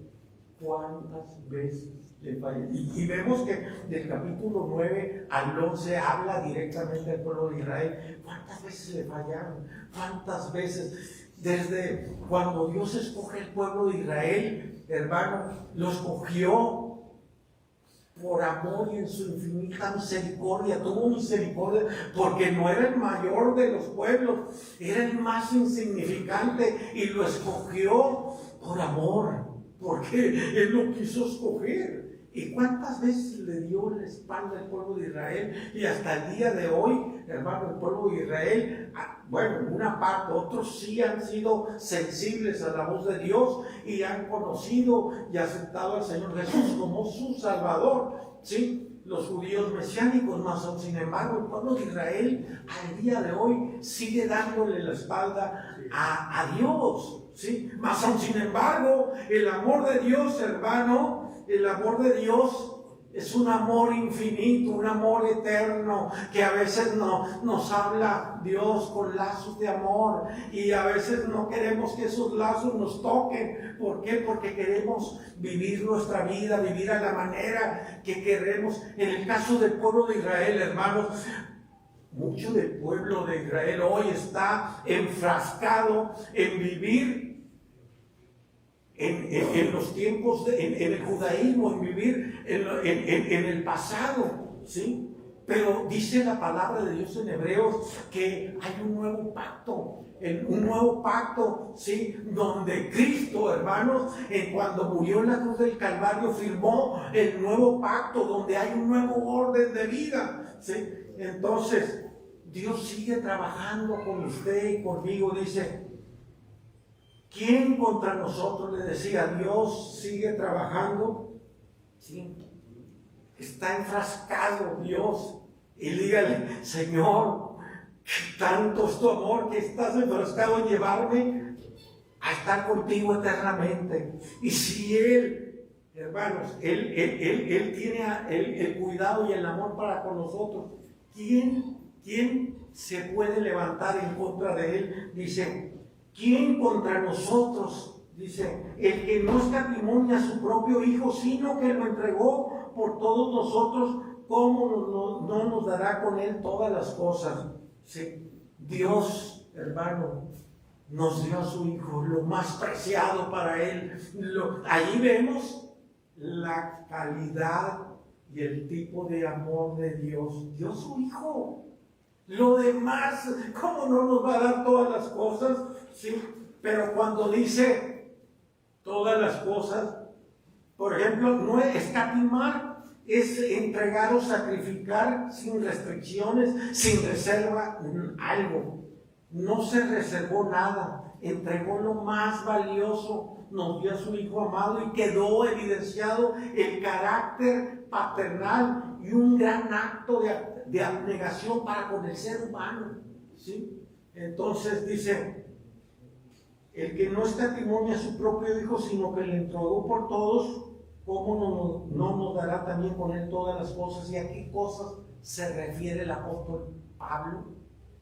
[SPEAKER 2] ¿Cuántas veces le fallamos? Y vemos que del capítulo 9 al 11 habla directamente del pueblo de Israel. ¿Cuántas veces le fallaron? ¿Cuántas veces? Desde cuando Dios escoge el pueblo de Israel, hermano, lo escogió por amor y en su infinita misericordia. Tuvo misericordia porque no era el mayor de los pueblos, era el más insignificante, y lo escogió por amor, porque Él lo quiso escoger. ¿Y cuántas veces le dio la espalda al pueblo de Israel? Y hasta el día de hoy, hermano, el pueblo de Israel, bueno, en una parte, otros sí han sido sensibles a la voz de Dios y han conocido y aceptado al Señor Jesús como su Salvador, ¿sí? Los judíos mesiánicos, más aún, sin embargo, el pueblo de Israel al día de hoy sigue dándole la espalda a Dios, ¿sí? Más aún, sin embargo, el amor de Dios, hermano, el amor de Dios es un amor infinito, un amor eterno, que a veces nos habla Dios con lazos de amor, y a veces no queremos que esos lazos nos toquen. ¿Por qué? Porque queremos vivir nuestra vida, vivir a la manera que queremos. En el caso del pueblo de Israel, hermanos, mucho del pueblo de Israel hoy está enfrascado en vivir en los tiempos, en el judaísmo, en vivir en el pasado, ¿sí? Pero dice la palabra de Dios en Hebreos que hay un nuevo pacto. Un nuevo pacto, ¿sí? Donde Cristo, hermanos, cuando murió en la cruz del Calvario, firmó el nuevo pacto, donde hay un nuevo orden de vida, ¿sí? Entonces, Dios sigue trabajando con usted y conmigo. Dice, ¿quién contra nosotros? Le decía, Dios sigue trabajando, ¿sí? Está enfrascado Dios, y dígale, Señor, tanto es tu amor que estás enfrascado en llevarme a estar contigo eternamente. Y si Él, hermanos, Él tiene el cuidado y el amor para con nosotros, ¿quién se puede levantar en contra de Él? Dice, ¿quién contra nosotros? Dice, el que no escatimó a su propio Hijo, sino que lo entregó por todos nosotros, ¿cómo no nos dará con Él todas las cosas? Sí, Dios, hermano, nos dio a su Hijo, lo más preciado para Él. Allí vemos la calidad y el tipo de amor de Dios. Dio su Hijo. Lo demás, ¿cómo no nos va a dar todas las cosas? Sí, pero cuando dice todas las cosas, por ejemplo, no es escatimar, es entregar o sacrificar sin restricciones, sin reserva, algo. No se reservó nada, entregó lo más valioso, nos dio a su Hijo amado y quedó evidenciado el carácter paternal y un gran acto de abnegación para con el ser humano, ¿sí? Entonces dice, el que no escatimó a su propio Hijo, sino que le entregó por todos, ¿cómo no nos dará también con Él todas las cosas? ¿Y a qué cosas se refiere el apóstol Pablo?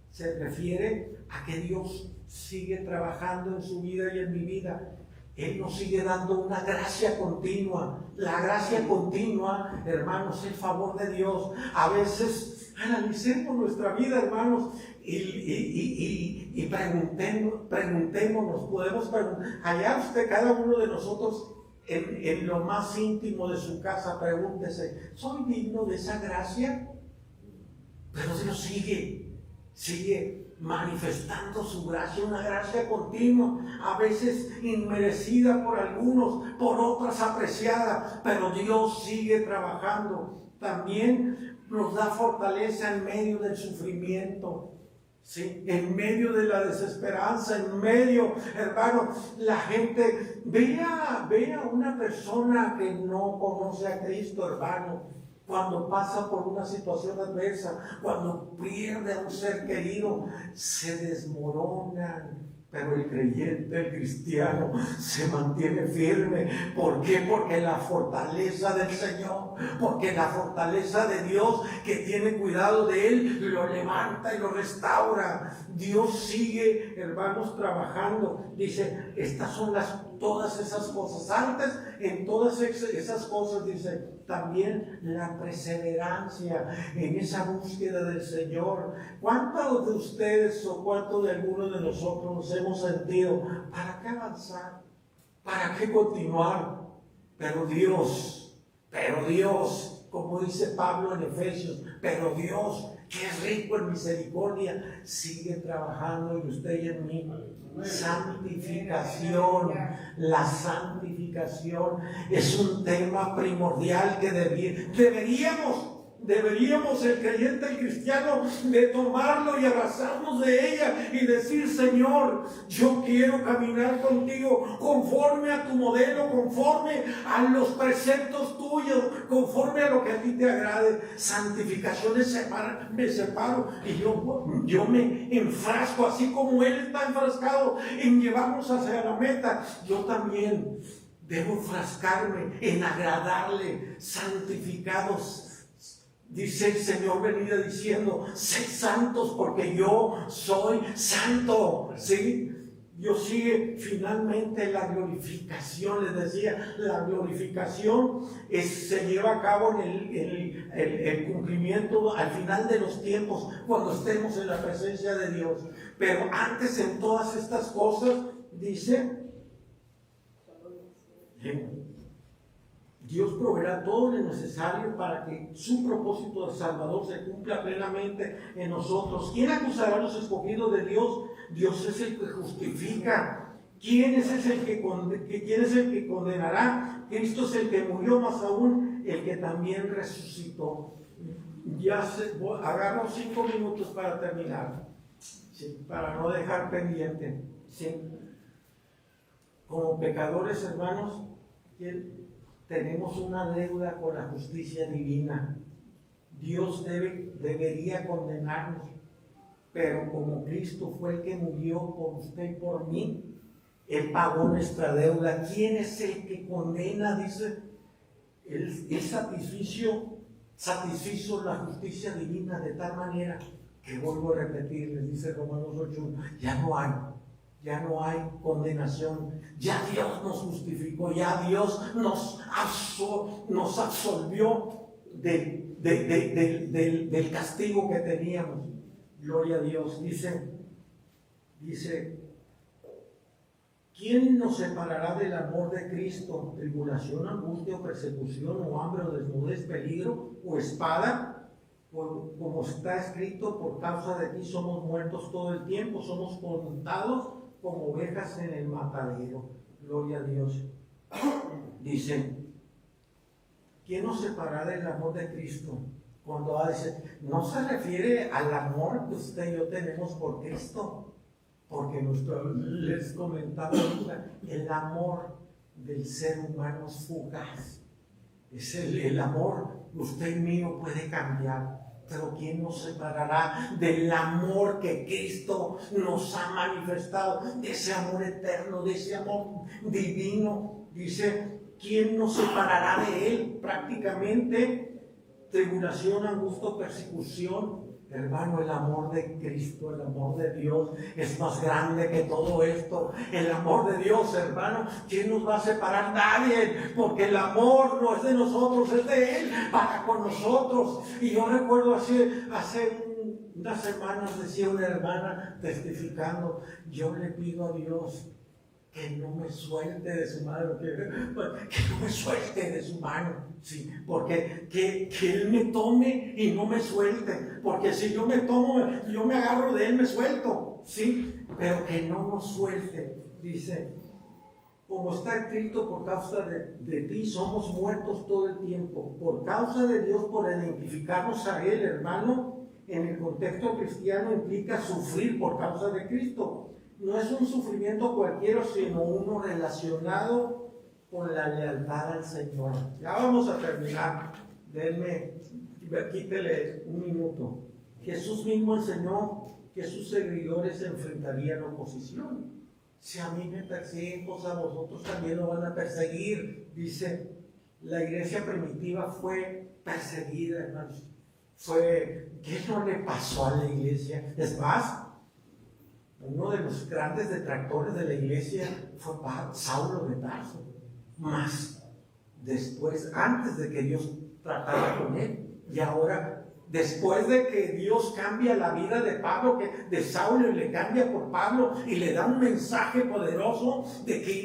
[SPEAKER 2] Se refiere a que Dios sigue trabajando en su vida y en mi vida. Él nos sigue dando una gracia continua. La gracia continua, hermanos, el favor de Dios. A veces analicemos nuestra vida, hermanos, y preguntémonos, podemos preguntar. Allá usted, cada uno de nosotros, en lo más íntimo de su casa, pregúntese, ¿soy digno de esa gracia? Pero Dios sigue manifestando su gracia, una gracia continua, a veces inmerecida por algunos, por otras apreciada, pero Dios sigue trabajando. También nos da fortaleza en medio del sufrimiento. Sí, en medio de la desesperanza, en medio, hermano, la gente vea a una persona que no conoce a Cristo, hermano, cuando pasa por una situación adversa, cuando pierde a un ser querido, se desmoronan. Pero el creyente, el cristiano, se mantiene firme. ¿Por qué? Porque la fortaleza del Señor, porque la fortaleza de Dios, que tiene cuidado de él, lo levanta y lo restaura. Dios sigue, hermanos, trabajando. Dice, estas son todas esas cosas. Antes, en todas esas cosas, dice, también la perseverancia en esa búsqueda del Señor. ¿Cuántos de ustedes o cuántos de algunos de nosotros nos hemos sentido, ¿para qué avanzar? ¿Para qué continuar? Pero Dios, como dice Pablo en Efesios, pero Dios, que es rico en misericordia, sigue trabajando en usted y en mí. Santificación. La santificación es un tema primordial que deberíamos el creyente, el cristiano, de tomarlo y abrazarnos de ella y decir, Señor, yo quiero caminar contigo conforme a tu modelo, conforme a los preceptos tuyos, conforme a lo que a ti te agrade. Santificación es me separo y yo me enfrasco, así como Él está enfrascado en llevarnos hacia la meta. Yo también debo enfrascarme en agradarle, santificados. Dice el Señor, venida diciendo, sed santos porque yo soy santo. ¿Sí? Dios sigue finalmente la glorificación. Les decía, la glorificación se lleva a cabo en el cumplimiento al final de los tiempos, cuando estemos en la presencia de Dios. Pero antes, en todas estas cosas, dice, Dios proveerá todo lo necesario para que su propósito de Salvador se cumpla plenamente en nosotros. ¿Quién acusará a los escogidos de Dios? Dios es el que justifica. ¿Quién es el que condenará? Cristo es el que murió, más aún el que también resucitó. Agarro 5 minutos para terminar, ¿sí? Para no dejar pendiente, ¿sí? Como pecadores, hermanos, tenemos una deuda con la justicia divina. Dios debería condenarnos, pero como Cristo fue el que murió por usted y por mí, Él pagó nuestra deuda. ¿Quién es el que condena? Dice, Él satisfizo la justicia divina de tal manera que, vuelvo a repetir, les dice Romanos 8:1, ya no hay condenación, ya Dios nos justificó, ya Dios nos absolvió del castigo que teníamos. Gloria a Dios. Dice, ¿quién nos separará del amor de Cristo? ¿Tribulación, angustia, o persecución, o hambre, o desnudez, peligro, o espada? Como está escrito, por causa de ti somos muertos todo el tiempo, somos contados como ovejas en el matadero. Gloria a Dios. Dicen, ¿quién nos separará del amor de Cristo? Cuando dice, no se refiere al amor que usted y yo tenemos por Cristo, porque les comentaba ahorita, el amor del ser humano es fugaz. Es el amor, usted y mío puede cambiar, pero ¿quién nos separará del amor que Cristo nos ha manifestado? De ese amor eterno, de ese amor divino. Dice, ¿quién nos separará de Él? Prácticamente, tribulación, angustia, persecución. Hermano, el amor de Cristo, el amor de Dios es más grande que todo esto. El amor de Dios, hermano, ¿quién nos va a separar? Nadie, porque el amor no es de nosotros, es de Él para con nosotros. Y yo recuerdo hace unas semanas decía una hermana testificando, yo le pido a Dios que no me suelte de su mano, que no me suelte de su mano, sí, porque que Él me tome y no me suelte, porque si yo me tomo, yo me agarro de Él, me suelto, sí, pero que no nos suelte. Dice, como está escrito, por causa de ti somos muertos todo el tiempo, por causa de Dios, por identificarnos a Él, hermano, en el contexto cristiano implica sufrir por causa de Cristo. No es un sufrimiento cualquiera, sino uno relacionado con la lealtad al Señor. Ya vamos a terminar. Quítele un minuto. Jesús mismo enseñó que sus seguidores enfrentarían oposición. Si a mí me persiguen, pues a vosotros también lo van a perseguir. Dice, la iglesia primitiva fue perseguida, hermanos. ¿Qué no le pasó a la iglesia? Es más, uno de los grandes detractores de la iglesia fue Saulo de Tarso. Más después, antes de que Dios tratara con él, y ahora, después de que Dios cambia la vida de Pablo, de Saulo, y le cambia por Pablo, y le da un mensaje poderoso de que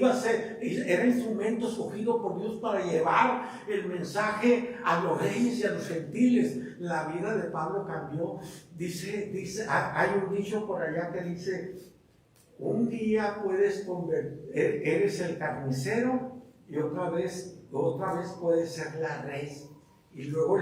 [SPEAKER 2] era instrumento escogido por Dios para llevar el mensaje a los reyes y a los gentiles. La vida de Pablo cambió. Dice, hay un dicho por allá que dice, un día eres el carnicero, y otra vez puedes ser la res. Y luego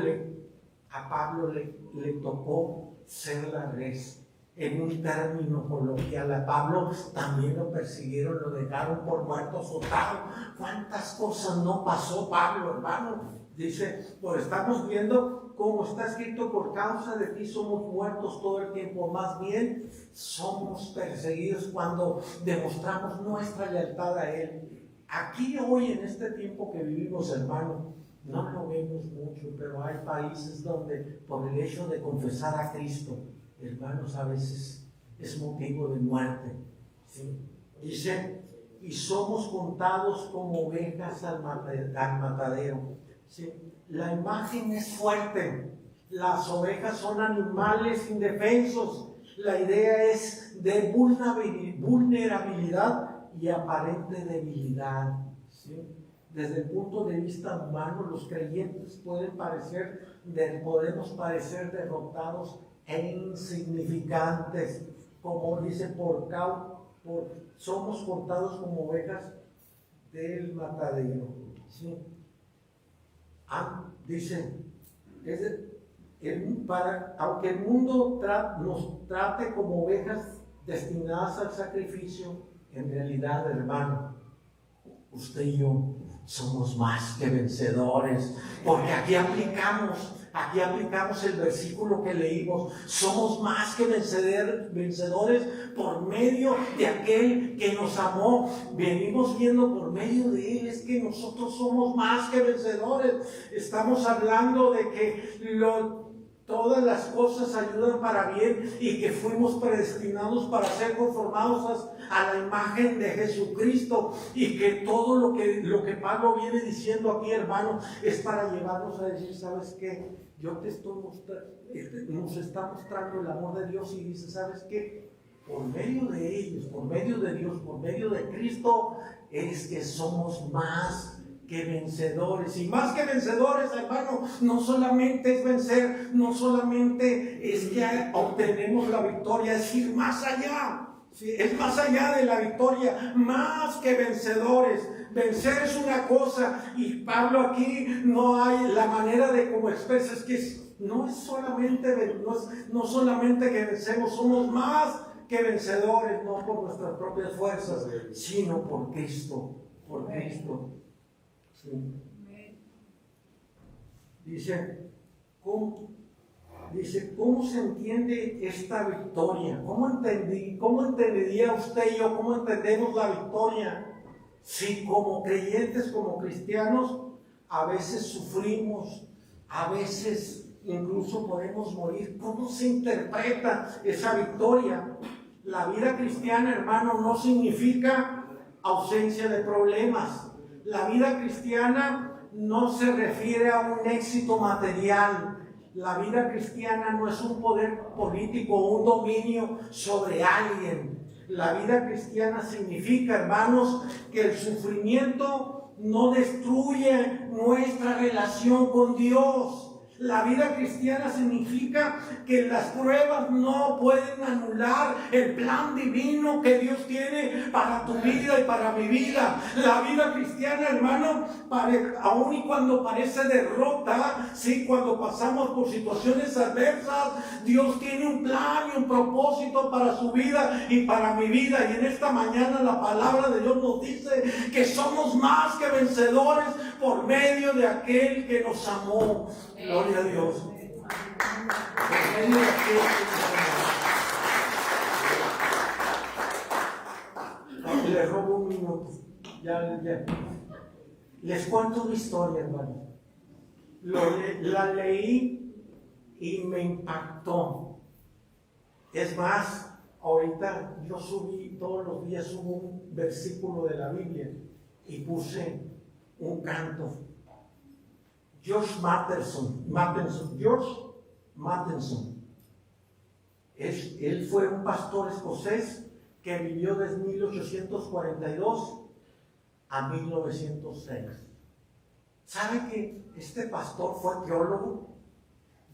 [SPEAKER 2] a Pablo le tocó ser la res. En un término coloquial, a Pablo también lo persiguieron, lo dejaron por muerto, azotado. ¿Cuántas cosas no pasó Pablo, hermano? Dice, pues estamos viendo cómo está escrito, por causa de ti somos muertos todo el tiempo. Más bien, somos perseguidos cuando demostramos nuestra lealtad a Él. Aquí hoy, en este tiempo que vivimos, hermano, no lo vemos mucho, pero hay países donde por el hecho de confesar a Cristo, hermanos, a veces es motivo de muerte, ¿sí? Dice, y somos contados como ovejas al matadero, ¿sí? La imagen es fuerte. Las ovejas son animales indefensos. La idea es de vulnerabilidad y aparente debilidad, ¿sí? desde el punto de vista humano, los creyentes podemos parecer derrotados e insignificantes, como dice somos cortados como ovejas del matadero. ¿Sí? Dice, aunque el mundo nos trate como ovejas destinadas al sacrificio, en realidad, hermano, usted y yo somos más que vencedores, porque aquí aplicamos el versículo que leímos. Somos más que vencedores por medio de aquel que nos amó. Venimos viendo por medio de él, es que nosotros somos más que vencedores. Estamos hablando de que todas las cosas ayudan para bien y que fuimos predestinados para ser conformados a la imagen de Jesucristo, y que todo lo que Pablo viene diciendo aquí, hermano, es para llevarnos a decir, ¿sabes qué? Yo te estoy mostrando, nos está mostrando el amor de Dios, y dice, ¿sabes qué? Por medio de ellos, por medio de Dios, por medio de Cristo, es que somos más que vencedores. Y más que vencedores, hermano, no solamente es vencer, no solamente es que obtenemos la victoria, es ir más allá. Sí, es más allá de la victoria, más que vencedores. Vencer es una cosa, y Pablo aquí no hay la manera de cómo expresa, es que no solamente que vencemos, somos más que vencedores, no por nuestras propias fuerzas, sino por Cristo, por Cristo. Sí. Dice, ¿cómo se entiende esta victoria? ¿Cómo entendería usted y yo, cómo entendemos la victoria? Si como creyentes, como cristianos, a veces sufrimos, a veces incluso podemos morir. ¿Cómo se interpreta esa victoria? La vida cristiana, hermano, no significa ausencia de problemas. La vida cristiana no se refiere a un éxito material. La vida cristiana no es un poder político o un dominio sobre alguien. La vida cristiana significa, hermanos, que el sufrimiento no destruye nuestra relación con Dios. La vida cristiana significa que las pruebas no pueden anular el plan divino que Dios tiene para tu vida y para mi vida. La vida cristiana, hermano, aun y cuando parece derrota, sí, cuando pasamos por situaciones adversas, Dios tiene un plan y un propósito para su vida y para mi vida. Y en esta mañana la palabra de Dios nos dice que somos más que vencedores por medio de aquel que nos amó. Gloria a Dios. Por medio de aquel que nos amó. Les robo un minuto. Ya. Les cuento una historia, hermano. La leí y me impactó. Es más, ahorita yo todos los días subo un versículo de la Biblia y puse un canto. George Matheson. Él fue un pastor escocés que vivió desde 1842 a 1906. ¿Sabe que este pastor fue teólogo?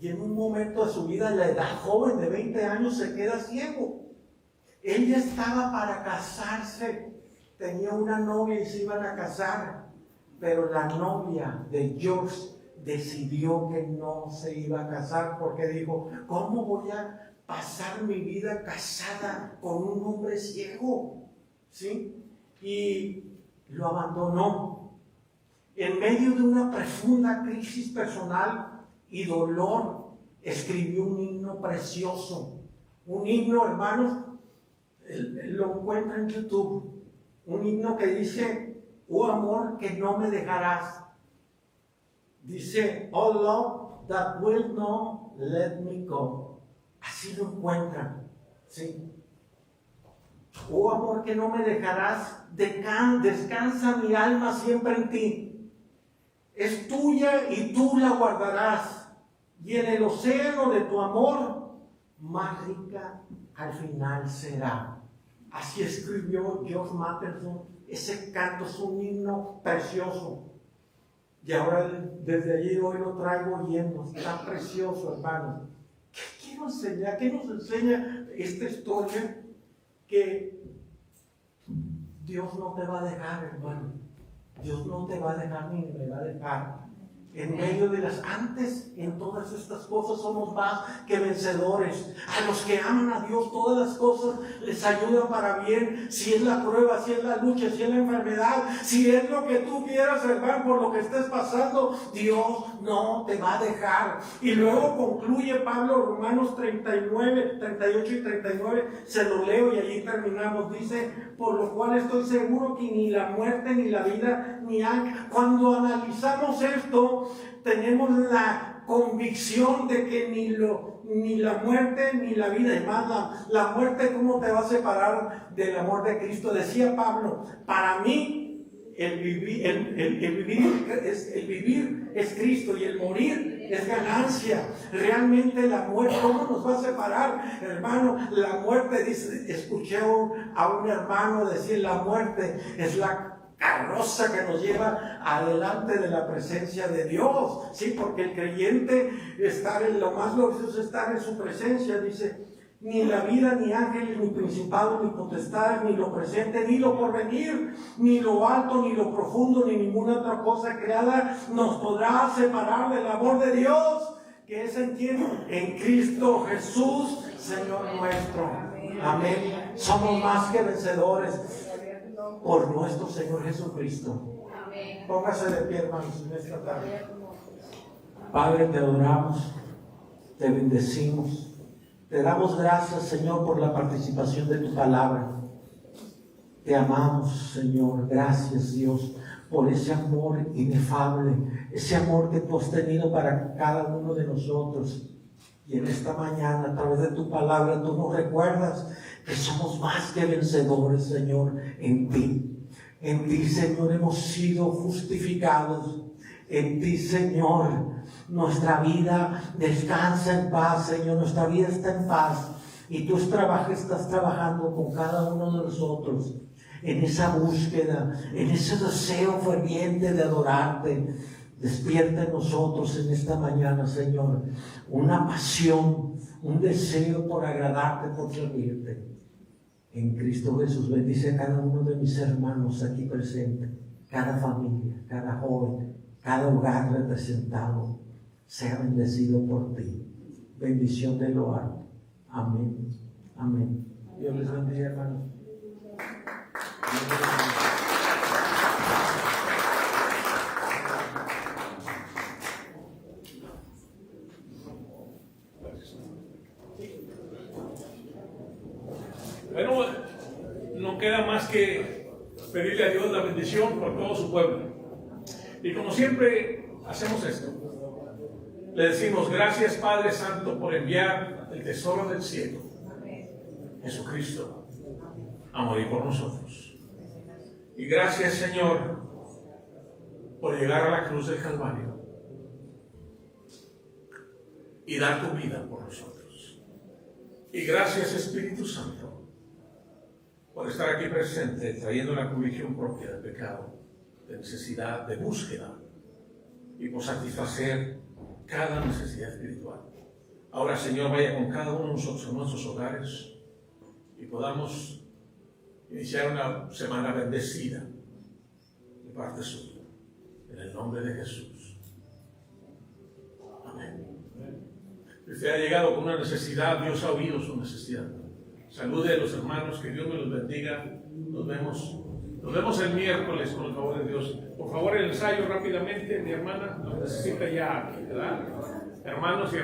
[SPEAKER 2] Y en un momento de su vida, en la edad joven de 20 años, se queda ciego. Él ya estaba para casarse. Tenía una novia y se iban a casar. Pero la novia de George decidió que no se iba a casar, porque dijo, ¿cómo voy a pasar mi vida casada con un hombre ciego? ¿Sí? Y lo abandonó. En medio de una profunda crisis personal y dolor, escribió un himno precioso. Un himno, hermanos, lo encuentra en YouTube. Un himno que dice, oh amor que no me dejarás. Dice, oh love that will not let me go. Así lo encuentran. ¿Sí? Oh amor que no me dejarás, descansa mi alma siempre en ti. Es tuya y tú la guardarás. Y en el océano de tu amor, más rica al final será. Así escribió George Matheson. Ese canto es un himno precioso. Y ahora desde allí hoy lo traigo lleno. Está precioso, hermano. ¿Qué quiero enseñar? ¿Qué nos enseña esta historia? Que Dios no te va a dejar, hermano. Dios no te va a dejar ni me va a dejar. En medio de en todas estas cosas somos más que vencedores. A los que aman a Dios, todas las cosas les ayudan para bien. Si es la prueba, si es la lucha, si es la enfermedad, si es lo que tú quieras, hermano, por lo que estés pasando, Dios no te va a dejar. Y luego concluye Pablo, Romanos 39, 38 y 39, se lo leo y allí terminamos. Dice, por lo cual estoy seguro que ni la muerte, ni la vida, ni ángel. Cuando analizamos esto, tenemos la convicción de que ni la muerte ni la vida, y más la muerte, ¿cómo te va a separar del amor de Cristo? Decía Pablo, para mí el vivir es Cristo y el morir es ganancia. Realmente la muerte, ¿cómo nos va a separar, hermano? La muerte, dice, escuché a un hermano decir, la muerte es la carroza que nos lleva adelante de la presencia de Dios, sí, porque el creyente estar en lo más glorioso es estar en su presencia. Dice, ni la vida, ni ángeles, ni principados, ni potestades, ni lo presente, ni lo porvenir, ni lo alto, ni lo profundo, ni ninguna otra cosa creada nos podrá separar del amor de Dios, que es en quien, en Cristo Jesús, Señor nuestro. Amén. Somos más que vencedores por nuestro Señor Jesucristo. Amén. Póngase de pie, hermanos, en esta tarde. Padre, te adoramos, te bendecimos, te damos gracias, Señor, por la participación de tu palabra. Te amamos, Señor. Gracias, Dios, por ese amor inefable, ese amor que tú has tenido para cada uno de nosotros. Y en esta mañana, a través de tu palabra, tú nos recuerdas que somos más que vencedores, Señor, en ti. En ti, Señor, hemos sido justificados. En ti, Señor, nuestra vida descansa en paz, Señor. Nuestra vida está en paz. Y tú estás trabajando con cada uno de nosotros en esa búsqueda, en ese deseo ferviente de adorarte. Despierta en nosotros en esta mañana, Señor, una pasión, un deseo por agradarte, por servirte. En Cristo Jesús, bendice a cada uno de mis hermanos aquí presentes, cada familia, cada joven, cada hogar representado, sea bendecido por ti. Bendición de lo alto. Amén. Amén. Dios les bendiga, hermanos.
[SPEAKER 1] Bueno, no queda más que pedirle a Dios la bendición por todo su pueblo. Y como siempre hacemos esto, le decimos gracias, Padre Santo, por enviar el tesoro del cielo, Jesucristo, a morir por nosotros. Y gracias, Señor, por llegar a la cruz del Calvario y dar tu vida por nosotros. Y gracias, Espíritu Santo, por estar aquí presente, trayendo la convicción propia del pecado, de necesidad, de búsqueda, y por satisfacer cada necesidad espiritual. Ahora, Señor, vaya con cada uno de nosotros en nuestros hogares y podamos iniciar una semana bendecida de parte suya, en el nombre de Jesús. Amén. Si usted ha llegado con una necesidad, Dios ha oído su necesidad. Salude a los hermanos, que Dios me los bendiga. Nos vemos el miércoles con el favor de Dios. Por favor, el ensayo rápidamente, mi hermana lo necesita ya aquí, ¿verdad? Hermanos y